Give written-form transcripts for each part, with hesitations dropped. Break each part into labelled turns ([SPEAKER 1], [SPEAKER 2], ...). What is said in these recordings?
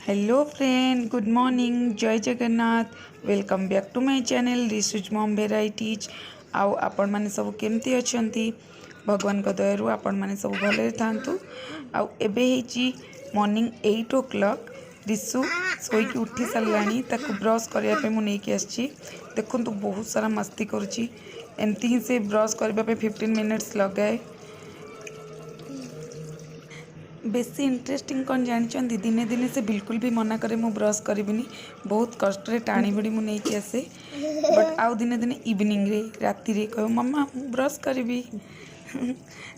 [SPEAKER 1] Hello friend, good morning, जय Jagannath. Welcome back to my channel Rishu's mom varieties. आउ आपण माने सब केमती अछंती? भगवान का दयारु आपण माने सब भले थांतु। आउ एबे हेची मॉर्निंग 8 o'clock। रिसु सोईकी उठी साराणी, ताकू ब्रश करने पे मु नेकी आछि। देखुन तो बहुत सारा मस्ती करुची। एमती ही से ब्रश करबा पे 15 मिनिट्स लगाए। बेसी इंटरेस्टिंग कौन जानते? दिने दिने से बिल्कुल भी मना करे मु ब्रश करी, बहुत कष्ट टाणी भिड़ी मुझे आसे। बट आउ दिने दिने इवनिंग रे राति रे कह मम्मा ब्रश करी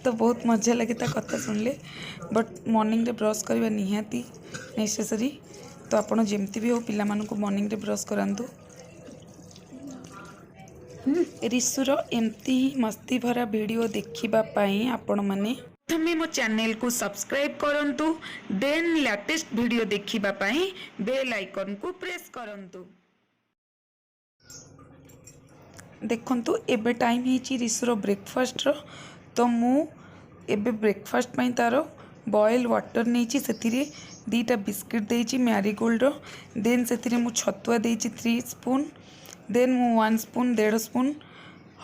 [SPEAKER 1] तो बहुत मजा लगे ता कथा सुनले। बट मॉर्निंग रे ब्रश करवा निहाती नेसेसरी। तो आपण जमती भी हो पिला मानकु मॉर्निंग रे ब्रश करांतु। रिसुर एमती मस्ती भरा वीडियो देखिबा पाई आपण माने प्रथमे मो चैनल को सब्सक्राइब करंतु, देन लेटेस्ट वीडियो देखिबा पाई बेल आइकन को प्रेस करंतु। देखंतु एबे टाइम हिची रिसुर ब्रेकफास्ट रो। तो मु एबे ब्रेकफास्ट पई तारो बॉयल वाटर नेची, सेथिरे दीटा बिस्किट देची मैरीगोल्ड रो। देन सेथिरे मु छतुआ देची 3 स्पून। देन मु 1 spoon 1.5 spoon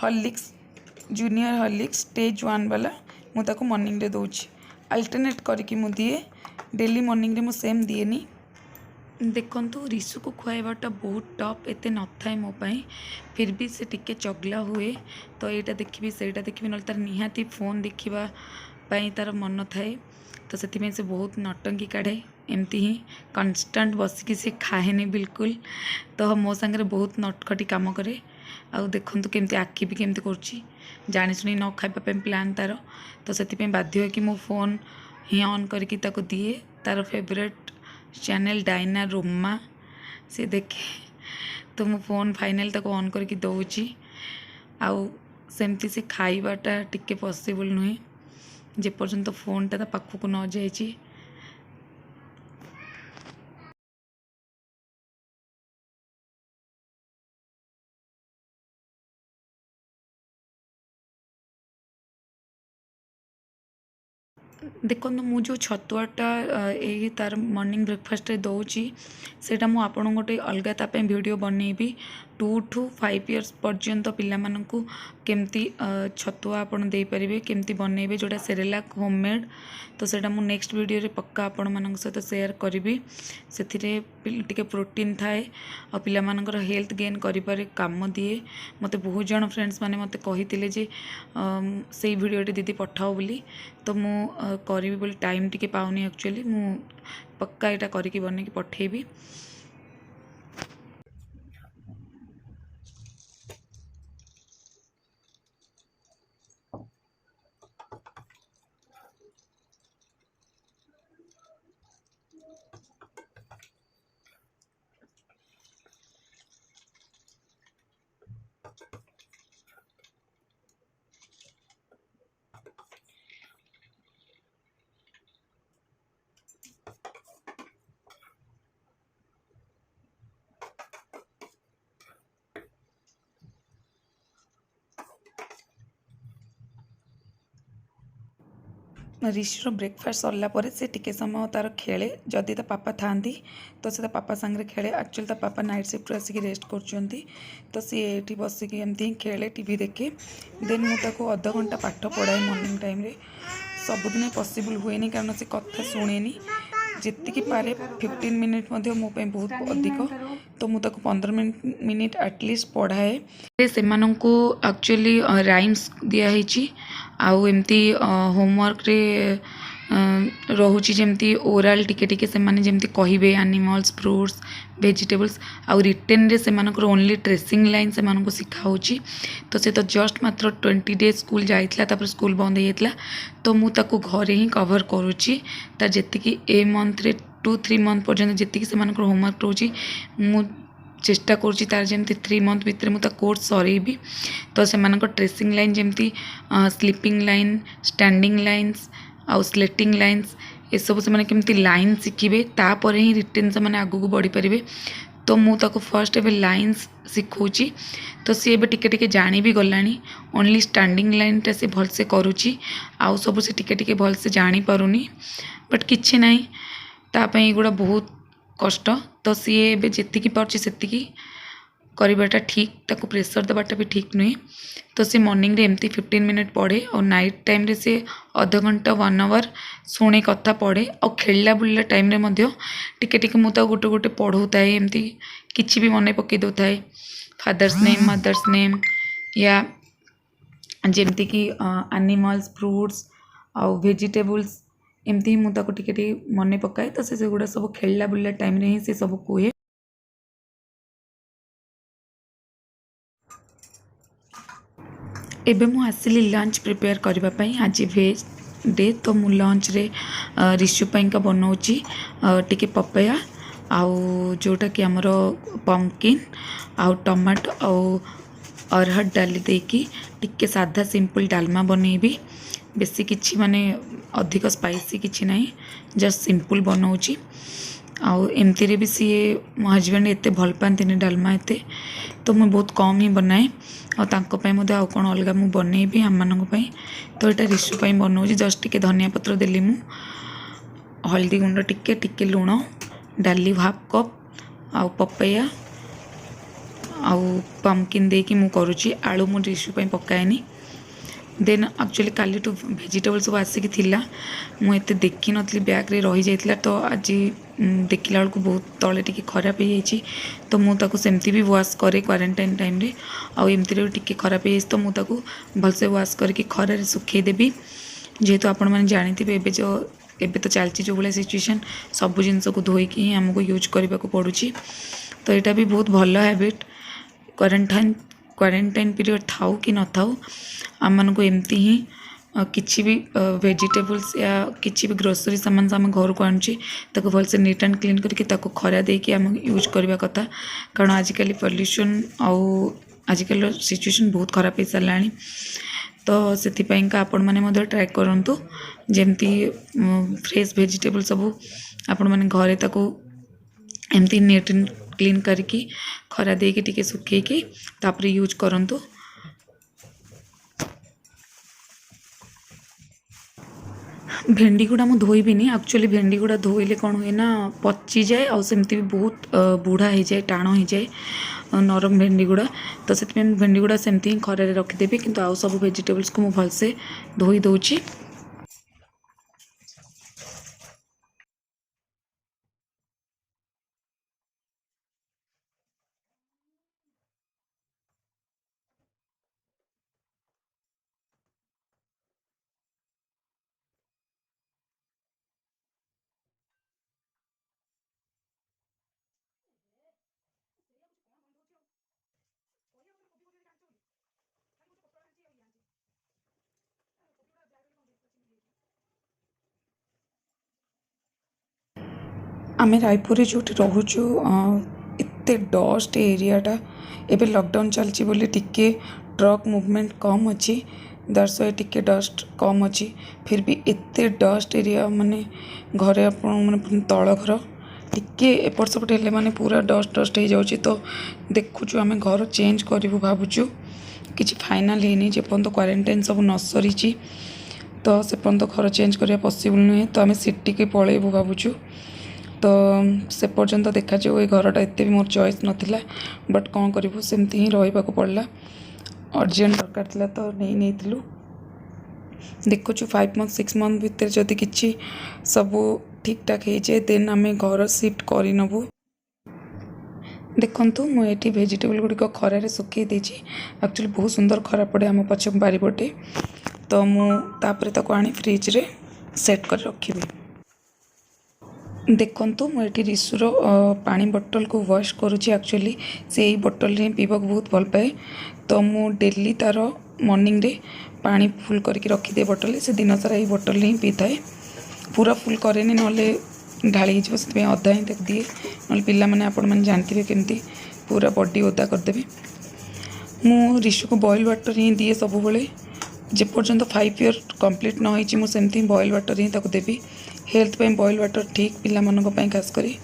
[SPEAKER 1] Horlicks, junior Horlicks stage 1 वाला मु ताको मॉर्निंग रे दोची। अल्टरनेट करके मु दिए, डेली मॉर्निंग रे मु सेम दिएनी। देखंतु रिसु को खुआइबाटा बहुत टफ एते न थाए मो पाई, फिर भी से टिके चगला हुए। तो एटा देखिबी सेटा देखिबी न तार निहाती फोन देखिबा पाई तार मन थाए। तो से से बहुत नटंकी काढ़े, एमती ही कन्स्टांट बसिकी से खाएनी बिल्कुल। तो मो सांगे बहुत नटखटी काम करे। आउ देखंतु केमती आखि भी केमती करछि, जानि सुनी न खाइबा पे प्लान तार। तो से बाध्य कि मो फोन ही ऑन करके ताको दिए। तार फेवरेट चैनल डायना रोमा से देखे, तो मो फोन फाइनल ताको ऑन करके दौची। आउ सेमती से खाइबाटा टिके पॉसिबल नुहे जे पर्यंत फोनटा ता पाखक न जाइछि। देखो मु जो छतुआटा यही तार मॉर्निंग ब्रेकफास्ट रे दौची, सेटा मु आपन गोटे अलगा तापे वीडियो बनैबी। 2 to 5 इयर्स पर्यंत पिला मानकु केमती छतुआ आपन दे परिबे, केमती बनैबे जोटा सेरेलाक होममेड। तो सेटा मु नेक्स्ट वीडियो रे पक्का आपन मानक सहित शेयर करिबी। सेथिरे टिके प्रोटीन थाए आ पिला मानकर हेल्थ गेन करि पारे काम दिए। मते बहुत जण फ्रेंड्स माने मते कहितिले जे सेई वीडियो टे दीदी पठाओ बोली। तो मु करी बोली टाइम टिके पाउनी, एक्चुअली मु पक्का एटा करिकी बने की पठेबी। ऋषिर ब्रेकफास्ट सरला पर से टिके समय तार खेले। जदि ता पापा थांती तो से पापा सांगे खेले। एक्चुअली ता पापा नाइट शिफ्ट आसिक रेस्ट कर, तो सी एठी बसिकी एमती खेले, टीवी देखे। देन मु ताको अध घंटा पाठ पढ़ाए मॉर्निंग टाइम रे। सबुदिन पॉसिबल हुएनी कारण से कथा शुणेनी। जितकी पारे 15 मिनिट मो बहुत अधिक। तो मुझे 15 मिनिट एटलिस्ट पढ़ाए। से एक्चुअली राइम्स दिखाई आउ एमती होमवर्क रे रोची जमती ओराल टिके टिके से माने जमती कहिबे एनिमल्स, फ्रूट्स, वेजिटेबल्स। आउ रिटेन रे से मानकर ओनली ट्रेसिंग लाइन से मानको सिखाउची। तो से तो जस्ट मात्र 20 डेज स्कूल जाइतला, तापर स्कूल बंद हो जाइतला। तो मु ताको घरे ही कवर करूची। तार जेतिकी ए मंथ रे 2-3 मंथ पर्यंत जेतिकी से मानकर होमवर्क रोची मु चेष्टा करुँची तार जमती 3 मंथ भितर मुझे कोर्स सरेबी। तो से ट्रेसिंग लाइन जमती स्लीपिंग लाइन, स्टैंडिंग लाइन्स आउ स्लेटिंग लाइन्स, ये सब से केमती लाइन शिखिबे, तापर ही रिटेन से माने आगु को बढ़ी पारिबे। तो मु ताको फर्स्ट एबे लाइन्स सिखौची। तो सी एबे टिके टिके जानी भी गलानी। ओनली स्टैंडिंग लाइन टा से भल से करुची, आउ सब से टिके टिके भल से जानी पारुनी। बट किछि नाही, ता पई गुडा बहुत कष्ट तो सी एबे जेतिकी पारुछि सेतिकी करवाटा ठीक ताको प्रेशर देवाटा भी ठीक नुहे तो सी मॉर्निंग रे एमती 15 मिनट पढ़े और नाइट टाइम रे से अध घंटा 1 आवर शुणे कथा पढ़े और खेलला बुलला टाइम रे मध्य टिके टिके मुता गोटे गोटे पढ़ाऊए एमती किछि भी मन पकई दउथाए फादर्स नेम मदर्स नेम या जेमती कि एनिमल्स फ्रूट्स आउ वेजिटेबल्स एमती ही मुझे टिके टिके मन पकाए तो से गुड़ा सब खेलला बुलला टाइम रे ही से सब कहे एबे मु आसिली लंच प्रिपेयर करने आज भेज डे तो मु लंच रे रिशु का बनाऊँगी टिके पपया आउ जोटा कि आमर पंकिन आउ टमाटो आउ अरहर डाली देकी टिके साधा सिंपल डालमा बनैबी बेसी किछि माने अधिक स्पाइसी किछि नहीं जस्ट सिंपल बनाऊँगी आउ एमती रे भी सी मो हजबैंड एते भल पाती डालमा एते तो मुझे बहुत कम ही बनाए और तांको पई मधे आउ कोन अलगा मु बनैबी हम मानक पई तो एटा रिशु पई बनाऊँगी जस्ट टिके धनिया पत्र देली मु हल्दी गुंड टिके टिके लुण डाली हाफ कप आउ पपया आउ पम्पकिन देकी मु करुची आलू मु रिशु पई पकाएनी देन एक्चुअली काली टू वेजिटेबल सब आसिक थिला मु एते देखि नथली बैग रे रही जाइतला तो आज देखिला बेलू बहुत तले टिके खराब हो जाइए तो मु ताको सेमती भी वाश करे क्वारंटाइन टाइम रे आउ एमती रे टिके खराब हो तो मु ताको भलसे वाश करके खरारे सुखई देबी जेहेतु आपण माने जानिथिबे एबे जो एबे तो चलती जो भाई सिचुएशन सब जिनस को धोईकी ही आमको यूज करने को पड़ुची तो यहाँ भी बहुत भल हैबिट क्वारंटाइन पीरियड थाउ कि न थाउ आम मानक एमती ही किसी भी वेजिटेबल्स या किसी भी ग्रोसरी सामान आम घर को आणुचे ताको भलसे नीट एंड क्लीन करके ताको खरा देके आम यूज करवा कथा कारण आजिकल पॉल्यूशन आउ आजिकल सिचुएशन बहुत खराब हो सारा तो से आपण मैंने ट्राए करूँ जमती फ्रेश वेजिटेबल सब आपण मैंने घरे ताको एमती नीट एंड क्लीन करके खरा देके टिके सुखेकी तापर यूज करूँ भेंडी गुड़ा मुझे धोईबिनी एक्चुअली भेंडी गुड़ा धोइले कौन हुए ना पची जाए और सेमती भी बहुत बुढ़ा हो जाए टाण हो जाए नरम भेंडी गुड़ा तो से भेंडी गुड़ा सेमती ही खरारे रखिदेवी किंतु आउ सब वेजिटेबल्स को मुझे भलसे धोई दौची आम रायपुर जो रोचु एत डस्ट एरियाटा एबे लॉकडाउन चलची बोली टिके ट्रक मूवमेंट कम अच्छी दर्शय टिके डस्ट कम अच्छी फिर भी एत डस्ट एरिया माने घरे आपण माने तल घर टिके एपट सेपट हेले माने पूरा डस्ट डस्ट हो जाउची तो देखुचु आम घर चेंज करूँ भावुचु किसी फाइनाल है जेपर्यंत क्वारंटाइन सब न सरी तो से पर्यंत घर चेंज करवा पॉसिबल नुहे तो आम सिटी के पलैबू भावुचु तो से पर्यंत देखा जाऊ ये घरटा एत भी मोर चॉइस नाला बट कौन करूँ सेमती ही रहा पड़ा अर्जेंट दरकार थी तो नहीं देखुचु 5 मंथ 6 मंथ भितर जदि किसी सब ठीक ठाक हो जाए देन आम घर शिफ्ट करनबू देखु मुझे वेजिटेबल गुड़िक खरारे सुखई देछि एक्चुअली बहुत सुंदर खरा पड़े आम पछ बारिपटे तो मुझे आनी फ्रिज रे सेट कर रखी देखु मुझे रिशुर पानी बोतल को वॉश करुँची एक्चुअली से यही बोतल रे पीवा बहुत भल पाए तो मु डेली तार मॉर्निंग रे पानी फुल करके रखिदे बोतल से दिन सारा यही बोतल ही पी थाए पूरा फुल करेनि नले ढाली से अधा ही तक दिए ना पिला मैंने आपण मैंने जानते केमती पूरा बॉडी ओदा करदेवी मु रिशु को बॉयल वाटर ही दिए सब बेले जेपर्यंत 5 ईयर कंप्लीट न होती मुझे बॉयल वाटर ही देवी हेल्थ पे बॉयल वाटर ठीक पिला मानक पई खास करी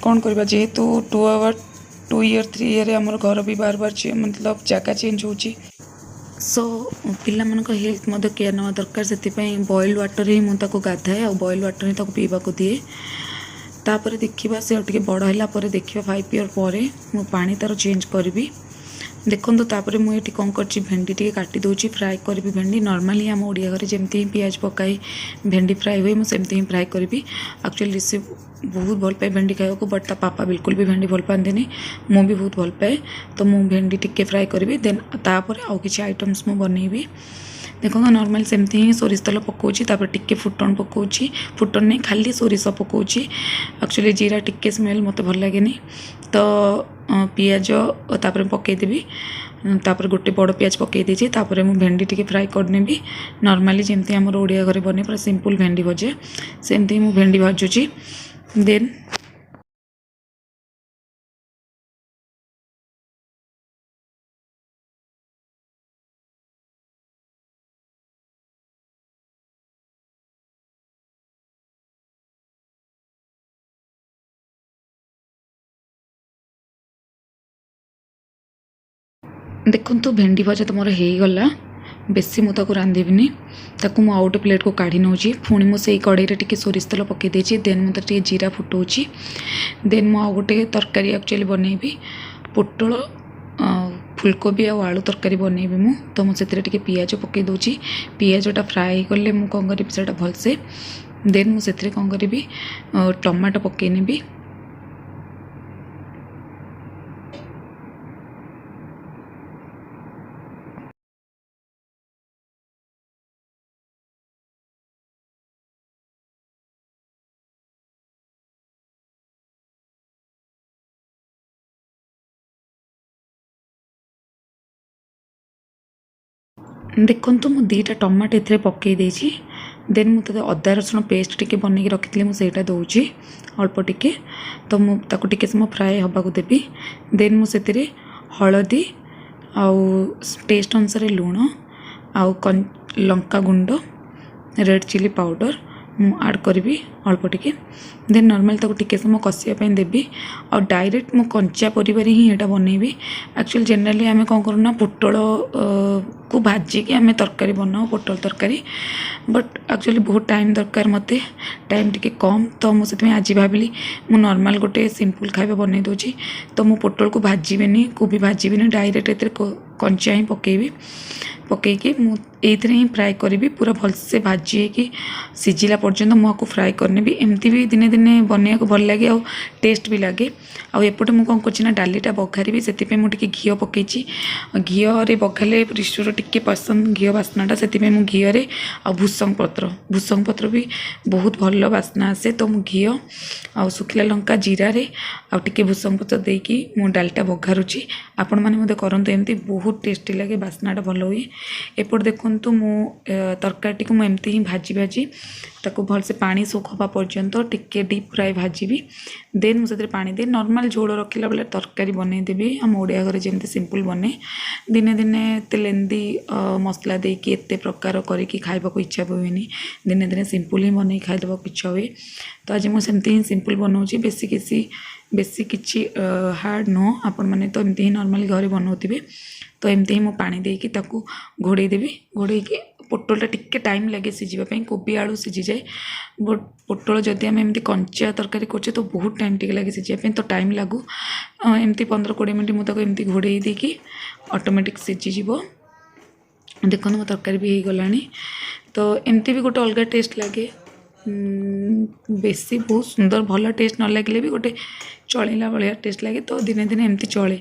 [SPEAKER 1] कौन करबा जेहेतु 2 ईयर 3 ईयर आमर घर भी बार बार मतलब जगह चेंज होची सो पिला मानक हेल्थ मध्य केयर नवा दरकार से बॉयल वाटर ही मुझे गाधाए और बॉयल वाटर ही पीवा को दिए तापर देखा से टे बड़ है देखा 5 ईयर पर मु पानी तार चेंज करी। देखो तापर मुझे कौन कर भेंडी टी काटी दूसरी फ्राए करी भेंडी नॉर्मली आम ओडिया घरे जमती ही पियाज पकाई भेंडी फ्राए हुए मुझे ही फ्राए करी। एक्चुअली ऋषि बहुत भल पाए भेंडी खाया बट ता पापा बिल्कुल भी भेंडी भल पाते मु भी बहुत भल पाए तो मु भेंडी टिके फ्राए करी देन तापर आउ किसी आइटम्स मु बनैबी। देखो नॉर्मल सेमती ही सोरिष तेल पकाउची तापर टिके फुटन पकाउची फुटन नहीं खाली सोरिष पकाउची। एक्चुअली जीरा टिके स्मेल मते भल लागेनी तो पियाज तापर पकईदेवी तापर गोटे बड़ पियाज पकई देछि तापर मु भेंडी टिके फ्राए करनेबी नॉर्मली जमती हमर ओडिया घरे बने पूरा सिंपल भेंडी भजे सेमती मु भेंडी भाजुची। देन देखो तो भेंडी भजा तो मोर हो गला बेसी मुझे रांधिबिनी ताकू मु आउट प्लेट को काढ़ी नौची पुणी मुझे कड़े टिके सोरिष तेल पकई देछि देन मुझे टे जीरा फुटाऊँची देन मु आउ गोटे तरकारी एक्चुअली बनैबी पोटल फुलकोबी आ आलू तरकारी बनैबी मु तो मुझे टे पियाज पकई दूची पियाजटा फ्राए कले मु कौन करी से भलसे देन मुझे कौन करी टमाटो पकई नेबी। देखो तो मुझे दीटा टमाटो ए पकई देछि देन मुझे अदा रसुण पेस्ट टिके बनई रखी मुझे दूची अल्प टिके तो मुझे समय फ्राए हवा को देवी देन मुझे हलदी आउ टेस्ट अनुसार लुण आउ लंका गुंड रेड चिली पाउडर आड करी अल्प टिके देन नॉर्मल ताको टिके समय कषिया देवी और डायरेक्ट मु कंचा परिवार ही यहाँ बनैबी। एक्चुअली जनरली आम कौन करूना पोटल को भाजिकी आम तरकारी बनाओ पोटल तरकारी बट एक्चुअली बहुत टाइम दरकार मत टाइम टिके कम तो मुझे आज भाविली मु नॉर्मल गोटे सिंपल खाଇବା बनई दूची तो मु पोटल को भाजबेनी कोबी भाजबेनी डायरेक्ट ए कंचा ही पकेबी पकईकि मुझे ही फ्राए करी पूरा भलसे भाजी कि सीझिला पर्यंत मुझे फ्राए करने भी एमती भी दिने दिने बनने को भल लगे और टेस्ट भी लगे आउटे मुझे कौन कर डालीटा बघारी से मुझे घी पकई घी बघारे ऋषुर टिके पसंद घी बास्नाटा से घी आ भूसंग पत्र भी बहुत भल बास्ना आसे तो मु घी आ सुखिला लंका जीरा टिके भूसंग पत्र देकी मु डालटा बघारुची आपण मैंने मत करते एमती बहुत टेस्टी लगे बास्नाटा भल हुए। एपट देखु मु तरकारी को एमती ही भाजी भाजी ताको भल से पानी सोख हवा पर्यंत टिके डीप फ्राए भाजी देन मुझे पानी दे नॉर्मल झोल रखला बेले तरकारी बनईदेवी आम ओडिया घरे जमी सिंपल बने दिने दिने एत लेंदी मसला देकी एत प्रकार करके खाइबा इच्छा हुए दिने दिने सिंपल ही बन खाईदेवा इच्छा हुए तो आज मुझे ही सिंपल बनाऊँगी बेसी किसी हार्ड नो आपण मैंने तो एमती ही नॉर्मली घरे बनाऊे तो एमती ही मु पानी देकी ताकू घोड़े देवी घोड़े पोटलटा टिके टाइम लगे सीझापी कोबी आलू सीझी जाए बट पोटल जदि आम एमती कंचा तरकारी कर तो बहुत टाइम टिके लगे सीझापी तो टाइम लागू एमती 15-20 मिनट मुझे एमती घोड़े देकी ऑटोमेटिक सीझीज। देखो मो तरकारी भी हो गला तो एमती भी गोटे अलग टेस्ट लगे बेसी बहुत सुंदर भल टेस्ट न लगे भी गोटे चलला भाया टेस्ट लगे तो दिने दिने एमती चले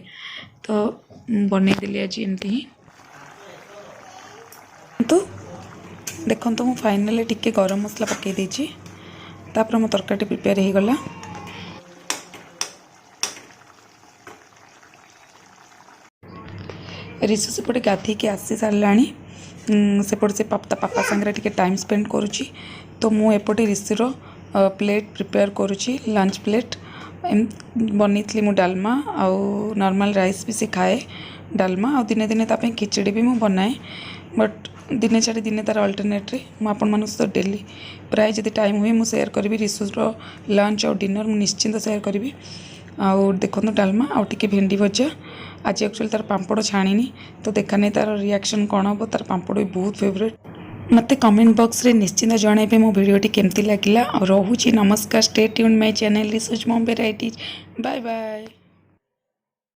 [SPEAKER 1] तो बनईदेली आज एमती ही तो देखो तो मुझे फाइनाली टिके गरम मसला पकई देछि तापर मो तरकारी प्रिपेयर हो गला। ऋषु सेपटे गाधी के आसी सारा सेपटे से पापा सांगे टिके टाइम स्पेंड करुच्ची तो मु एपटे ऋषुर प्लेट प्रिपेयर करुच्ची लंच प्लेट बनई मु डालमा आउ नॉर्मल राइस भी से खाए डालमा आ दिने दिने तापे खिचड़ी भी मु बनाए बट दिने छाड़ी दिने तार अल्टरनेटरी मुझे सहित डेली प्राय जब टाइम हुए मुझे सेयार करी ऋषुर लंच और डिनर मुझे निश्चिंत सेयार करी आउ देखो डालमा आउ टिके भेंडी भजा आज एक्चुअली तार पांपड़ छाणी तो देखा नहीं तार रिएक्शन कौन हम तार पांपड़ भी बहुत फेवरेट मते कमेंट बॉक्स रे निश्चिंत जणाइबे मो वीडियोटी केमती लागिला और रहुची नमस्कार stay tuned my channel research mom varieties bye bye.